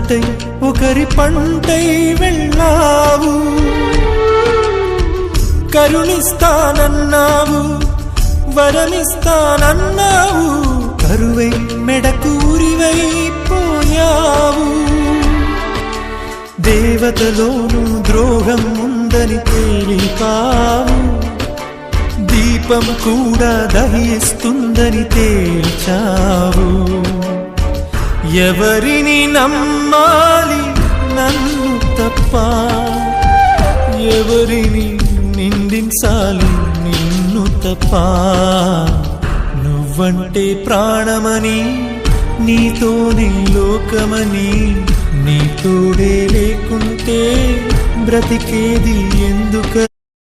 జంటై ఒకరి పంటై వెళ్ళావు. కరుణిస్తానన్నావు, వరమిస్తానన్నావు, కరువై మెడకూరివైపోయావు. దేవతలోను ద్రోహం ఉందని తేలిపావు, దీపం కూడా దహిస్తుందని తేల్చావు. ఎవరిని నమ్మాలి నన్ను తప్ప, ఎవరిని నిందించాలి నిన్ను తప్ప. నువ్వంటే ప్రాణమని, నీతోనే లోకమని, నీ తోడే లేకుంటే బ్రతికేది ఎందుక?